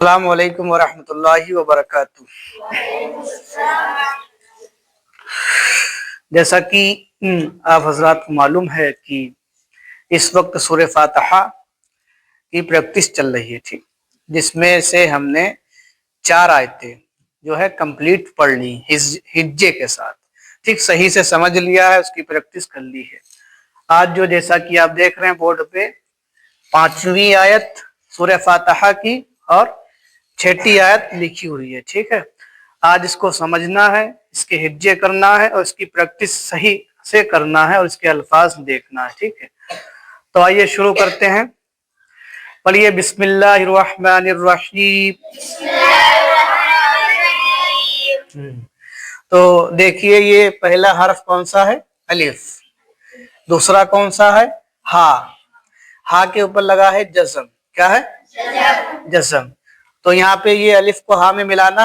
السلام علیکم ورحمۃ اللہ وبرکاتہ۔ جیسا کہ آپ حضرات کو معلوم ہے کہ اس وقت سورہ فاتحہ کی پریکٹس چل رہی ہے، ٹھیک، جس میں سے ہم نے 4 آیتیں جو ہے کمپلیٹ پڑھ لی ہجے کے ساتھ، ٹھیک، صحیح سے سمجھ لیا ہے، اس کی پریکٹس کر لی ہے۔ آج جو جیسا کہ آپ دیکھ رہے ہیں بورڈ پہ 5ویں آیت سورہ فاتحہ کی اور 6ٹی آیت لکھی ہوئی ہے، ٹھیک ہے۔ آج اس کو سمجھنا ہے، اس کے ہجے کرنا ہے اور اس کی پریکٹس صحیح سے کرنا ہے اور اس کے الفاظ دیکھنا ہے، ٹھیک ہے۔ تو آئیے شروع کرتے ہیں، پڑھیے بسم اللہ الرحمن الرحیم۔ تو دیکھیے یہ پہلا حرف کون سا ہے؟ الف۔ دوسرا کون سا ہے؟ ہا۔ ہا کے اوپر لگا ہے جزم، کیا ہے؟ جزم۔ تو یہاں پہ یہ الف کو ہا میں ملانا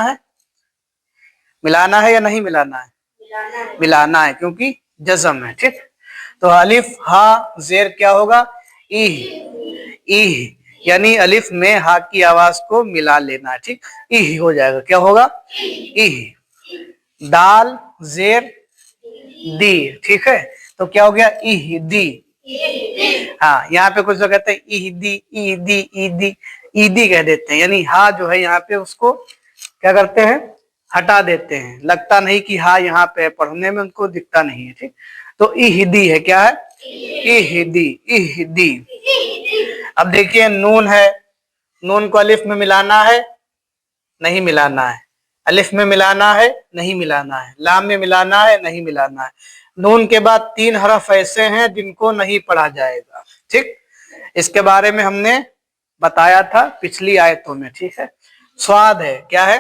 ہے یا نہیں ملانا ہے؟ ملانا ہے، کیونکہ جزم ہے، ٹھیک۔ تو الف ہا زیر کیا ہوگا؟ ایہ، یعنی الف میں ہا کی آواز کو ملا لینا ہے، ٹھیک، ایہ ہو جائے گا، کیا ہوگا؟ ایہ۔ دال زیر دی، ٹھیک ہے، تو کیا ہو گیا؟ ایہ دی۔ ہاں، یہاں پہ کچھ لوگ کہتے ہیں ایہ دی، ایہ دی، ایہ دی، ایدی کہہ دیتے ہیں، یعنی ہا جو ہے یہاں پہ اس کو کیا کرتے ہیں؟ ہٹا دیتے ہیں، لگتا نہیں کہ ہا یہاں پہ پڑھنے میں ان کو دکھتا نہیں ہے، ٹھیک۔ تو ایہدی ہے، کیا ہے؟ ایہدی، ایہدی۔ اب دیکھیے نون ہے، نون کو الف میں ملانا ہے نہیں ملانا ہے؟ الف میں ملانا ہے نہیں ملانا ہے؟ لام میں ملانا ہے نہیں ملانا ہے؟ نون کے بعد 3 حرف ایسے ہیں جن کو نہیں پڑھا جائے گا، ٹھیک، اس کے بارے میں ہم نے بتایا تھا پچھلی آیتوں میں، ٹھیک ہے۔ سواد ہے، کیا ہے؟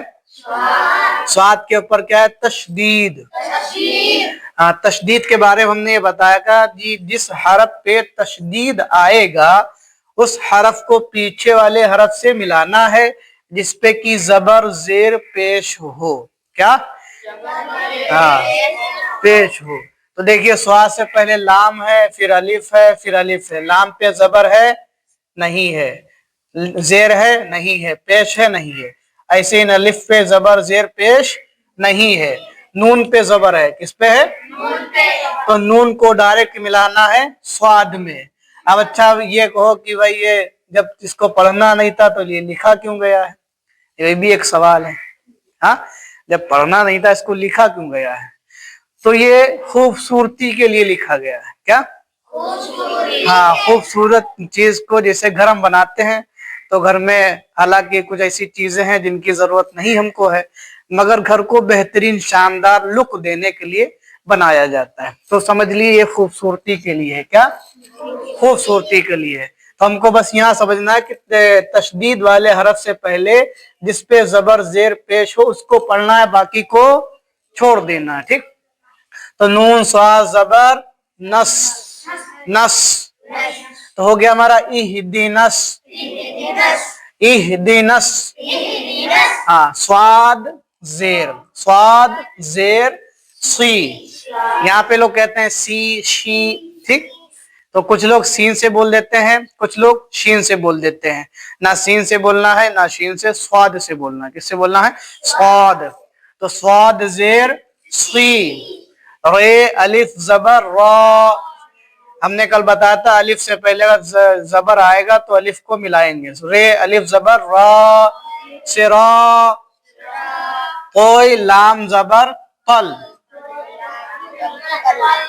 سواد کے اوپر کیا ہے؟ تشدید۔ ہاں، تشدید کے بارے میں ہم نے یہ بتایا کہ جس حرف پہ تشدید آئے گا اس حرف کو پیچھے والے حرف سے ملانا ہے جس پہ کی زبر زیر پیش ہو، کیا؟ ہاں، پیش ہو۔ تو دیکھیے سواد سے پہلے لام ہے، پھر الف ہے، پھر الف ہے۔ لام پہ زبر ہے؟ نہیں ہے۔ زیر ہے؟ نہیں ہے۔ پیش ہے؟ نہیں ہے۔ ایسے ان الف پہ زبر زیر پیش نہیں ہے۔ نون پہ زبر ہے، کس پہ ہے؟ تو نون کو ڈائریکٹ ملانا ہے سواد میں۔ اب اچھا یہ کہو کہ بھائی یہ جب اس کو پڑھنا نہیں تھا تو یہ لکھا کیوں گیا ہے؟ یہ بھی ایک سوال ہے، ہاں، جب پڑھنا نہیں تھا اس کو لکھا کیوں گیا ہے؟ تو یہ خوبصورتی کے لیے لکھا گیا ہے، کیا؟ ہاں، خوبصورت چیز کو جیسے گھر ہم بناتے ہیں تو گھر میں حالانکہ کچھ ایسی چیزیں ہیں جن کی ضرورت نہیں ہم کو ہے، مگر گھر کو بہترین شاندار لک دینے کے لیے بنایا جاتا ہے، تو سمجھ لیے یہ خوبصورتی کے لیے ہے، کیا؟ خوبصورتی کے لیے ہے۔ تو ہم کو بس یہاں سمجھنا ہے کہ تشدید والے حرف سے پہلے جس پہ زبر زیر پیش ہو اس کو پڑھنا ہے، باقی کو چھوڑ دینا ہے، ٹھیک۔ تو نون صاد زبر نس، نس، تو ہو گیا ہمارا اہدینس، اہدینس۔ ہاں، سواد زیر، سواد زیر سی، یہاں پہ لوگ کہتے ہیں سی، شی، ٹھیک۔ تو کچھ لوگ سین سے بول دیتے ہیں، کچھ لوگ شین سے بول دیتے ہیں۔ نہ سین سے بولنا ہے نہ شین سے، سواد سے بولنا ہے۔ کس سے بولنا ہے؟ سواد۔ تو سواد زیر سی، رے الف زبر را، ہم نے کل بتایا تھا الف سے پہلے اگر زبر آئے گا تو الف کو ملائیں گے، رے الف زبر را، سرا، کوئی لام زبر طل،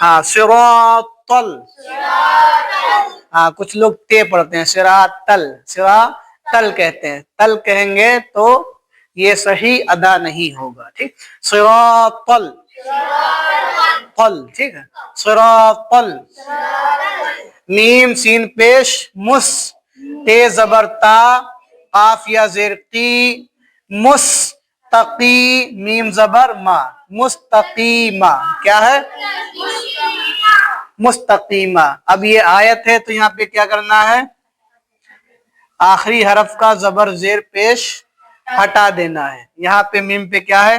ہاں، سراطل، ہاں، کچھ لوگ تے پڑھتے ہیں، سراطل، سراطل کہتے ہیں، تل کہیں گے تو یہ صحیح ادا نہیں ہوگا، ٹھیک، سراطل، قل، ٹھیک ہے، سراطل۔ میم سین پیش مس، تے زبر تا، قاف یا زیر قی، مستقی، میم زبر ما، مستقیمہ، کیا ہے؟ مستقیمہ۔ اب یہ آیت ہے تو یہاں پہ کیا کرنا ہے؟ آخری حرف کا زبر زیر پیش ہٹا دینا ہے۔ یہاں پہ میم پہ کیا ہے؟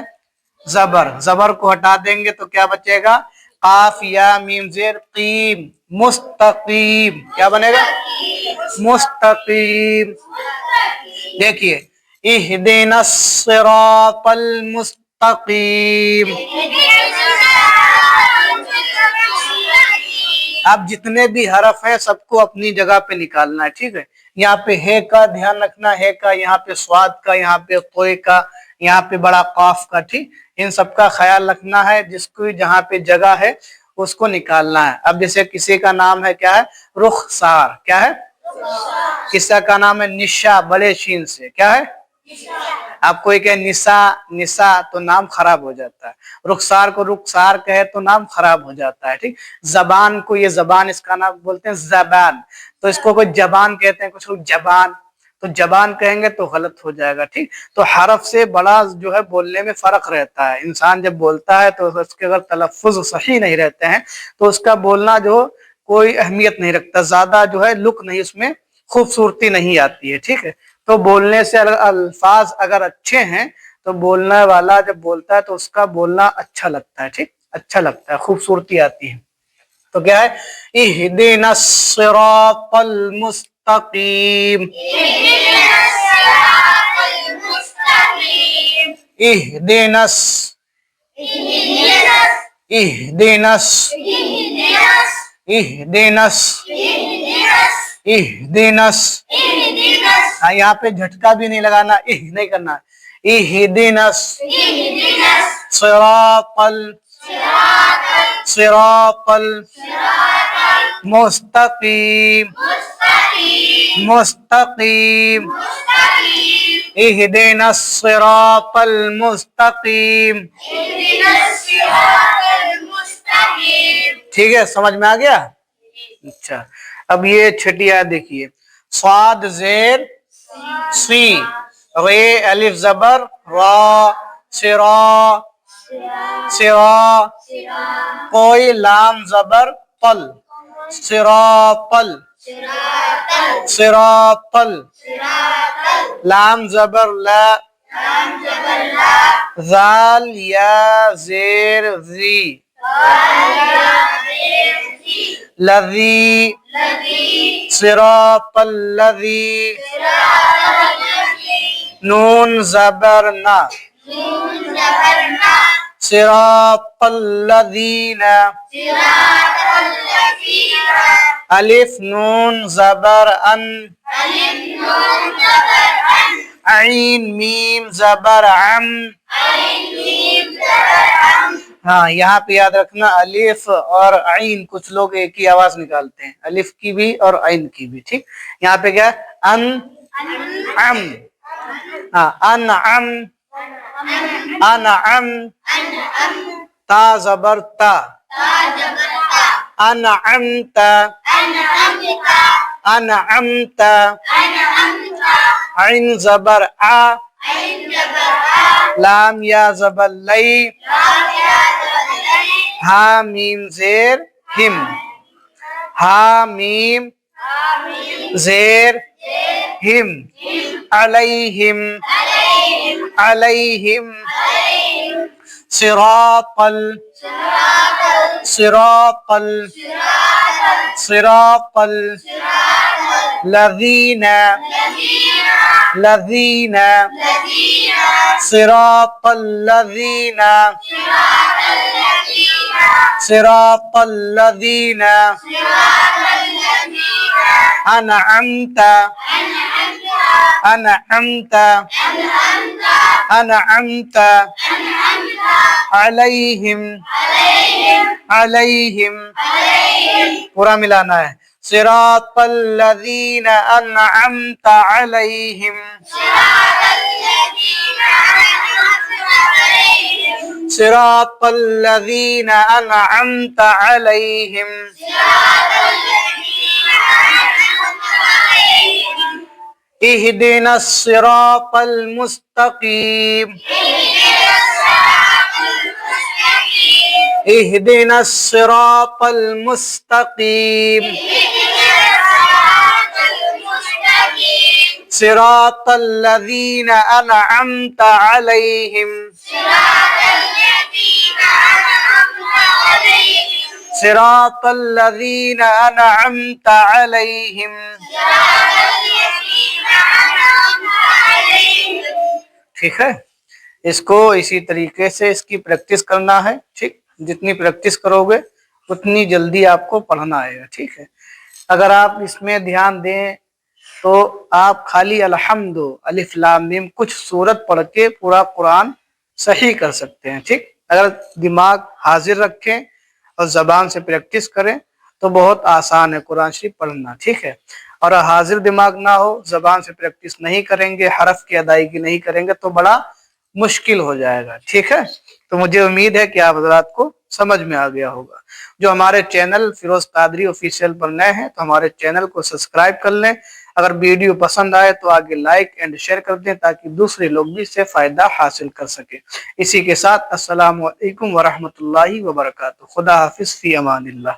زبر، زبر کو ہٹا دیں گے تو کیا بچے گا؟ قاف یا میم زیر قیم، مستقیم، کیا بنے گا؟ مستقیم۔ دیکھیے اهدنا الصراط المستقیم. اب جتنے بھی حرف ہیں سب کو اپنی جگہ پہ نکالنا ہے، ٹھیک ہے. یہاں پہ ہے کا دھیان رکھنا، ہے کا، یہاں پہ سواد کا، یہاں پہ قوے کا، یہاں پہ بڑا قاف کا، ٹھیک. ان سب کا خیال رکھنا ہے، جس کو جہاں پہ جگہ ہے اس کو نکالنا ہے. اب جیسے کسی کا نام ہے کیا ہے؟ رخسار. کیا ہے؟ کسی کا نام ہے نشا، بڑے شین سے. کیا ہے؟ آپ کوئی کہ نسا نسا تو نام خراب ہو جاتا ہے. رخسار کو رخسار کہے تو نام خراب ہو جاتا ہے، ٹھیک. زبان کو یہ زبان، اس کا نام بولتے ہیں زبان. تو اس کو کوئی زبان کہتے ہیں، کچھ لوگ زبان. تو زبان کہیں گے تو غلط ہو جائے گا، ٹھیک. تو حرف سے بڑا جو ہے بولنے میں فرق رہتا ہے. انسان جب بولتا ہے تو اس کے اگر تلفظ صحیح نہیں رہتے ہیں تو اس کا بولنا جو کوئی اہمیت نہیں رکھتا، زیادہ جو ہے لک نہیں، اس میں خوبصورتی نہیں آتی ہے، ٹھیک ہے. تو بولنے سے الفاظ اگر اچھے ہیں تو بولنے والا جب بولتا ہے تو اس کا بولنا اچھا لگتا ہے، ٹھیک. اچھا لگتا ہے، خوبصورتی آتی ہے. تو کیا ہے؟ اہدنا الصراط المستقیم. اہدنا اہدنا اہدنا اہدنا. ہاں یہاں پہ جھٹکا بھی نہیں لگانا، نہیں کرنا. اہدنا صراط صراط المستقیم مستقیم. اہدنا الصراط المستقیم. ٹھیک ہے، سمجھ میں آ گیا؟ اچھا. اب یہ چھٹی آیت دیکھیے. صاد زیر سی، رے الف زبر را، سرا سرا، کوئی لام زبر طل، صراطل صراطل. لام زبر لا، ذال یا زیر زی، لذی صراط الذی، نون زبر نا، صراط الذین، الف نون زبر ان، عین میم زبر عم. ہاں یہاں پہ یاد رکھنا الف اور عین کچھ لوگ ایک ہی آواز نکالتے ہیں، الف کی بھی اور عین کی بھی، ٹھیک. یہاں پہ کیا؟ ان عم. ہاں انعم انعم. تا زبر تا، انعمت انعمت. عین زبر آ، لام یا زبر لئی، ہا میم زیر ہم، ہا میم زیر ہم، علیہم علیہم. صراطل صراطل صراطل الذین الذین صراط الذین صراط الذین انعمت انعمت انعمت علیہم علیہم. پورا ملانا ہے. صراط الذین انعمت علیہم صراط الذین انعمت علیہم. اہدنا الصراط المستقیم اہدنا الصراط المستقیم صراط الذین انعمت علیہم صراط الذین انعمت علیہم. ٹھیک ہے، اس کو اسی طریقے سے اس کی پریکٹس کرنا ہے. ٹھیک، جتنی پریکٹس کرو گے اتنی جلدی آپ کو پڑھنا آئے گا. ٹھیک ہے، اگر آپ اس میں دھیان دیں تو آپ خالی الحمد، الف لام میم کچھ سورت پڑھ کے پورا قرآن صحیح کر سکتے ہیں. ٹھیک، اگر دماغ حاضر رکھیں اور زبان سے پریکٹس کریں تو بہت آسان ہے قرآن شریف پڑھنا. ٹھیک ہے، اور حاضر دماغ نہ ہو، زبان سے پریکٹس نہیں کریں گے، حرف کی ادائیگی نہیں کریں گے تو بڑا مشکل ہو جائے گا. ٹھیک ہے، تو مجھے امید ہے کہ آپ حضرات کو سمجھ میں آ گیا ہوگا. جو ہمارے چینل فیروز قادری آفیشیل پر نئے ہیں تو ہمارے چینل کو سبسکرائب کر لیں. اگر ویڈیو پسند آئے تو آگے لائک اینڈ شیئر کر دیں تاکہ دوسرے لوگ بھی اس سے فائدہ حاصل کر سکیں. اسی کے ساتھ السلام علیکم ورحمۃ اللہ وبرکاتہ. خدا حافظ، فی امان اللہ.